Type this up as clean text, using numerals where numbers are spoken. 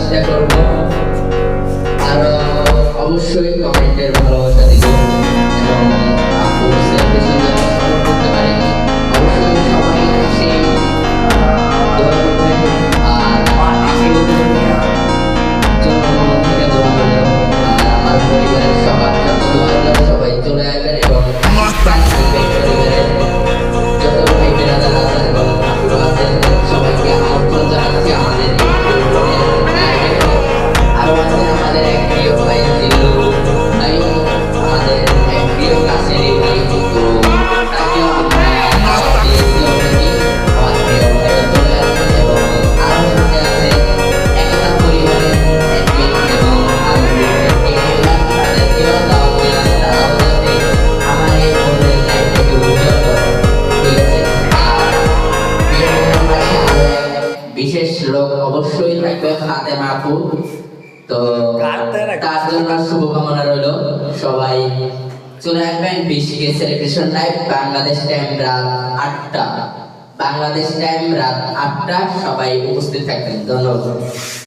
চেষ্টা করব। আর অবশ্যই কমেন্টের ভালোবাসা দিব এবং আপু সেলিব্রেশন যেন সফল করতে পারি। অবশ্যই সবাই এসে দোয়া করবেন। আর জন্য থেকে দোয়া করবেন। আর আমার পরিবারের সবার জন্য দোয়া করবেন। সবাই চলে আসবেন এবং পরিবারের যত ভাই বেরাদার আছেন এবং আপুরা আছেন সবাইকে আমন্ত্রণ জানাচ্ছি আমাদের এই লাইভে। আরো আছেন আমাদের এক প্রিয় ভাই জিল্লু ভাই, আমাদের এক প্রিয় কাছেরই ভাই, তো তাকেও আমরা দাওয়াত দিয়েছি অলরেডি। আমার প্রিয় ভাইরা চলে আসবেন এবং আরো সাথে আছে একতা পরিবারের অ্যাডমিন এবং আরো তাদেরকেও দাওয়াত দিলাম, তারাও যাতে আমার এই বোনের লাইফটাকে উজ্জ্বল করে। ঠিক আছে। আর বিয়ের পাশে আরো এক বিশেষ লোক অবশ্যই থাকবে, ফাতেমা আপু। তো তার জন্য শুভকামনা রইল। সবাই চলে আসবেন 20 সেলিব্রেশন লাইভ, বাংলাদেশ টাইম রাত 8টা। বাংলাদেশ টাইম রাত 8টা সবাই উপস্থিত থাকবেন। ধন্যবাদ।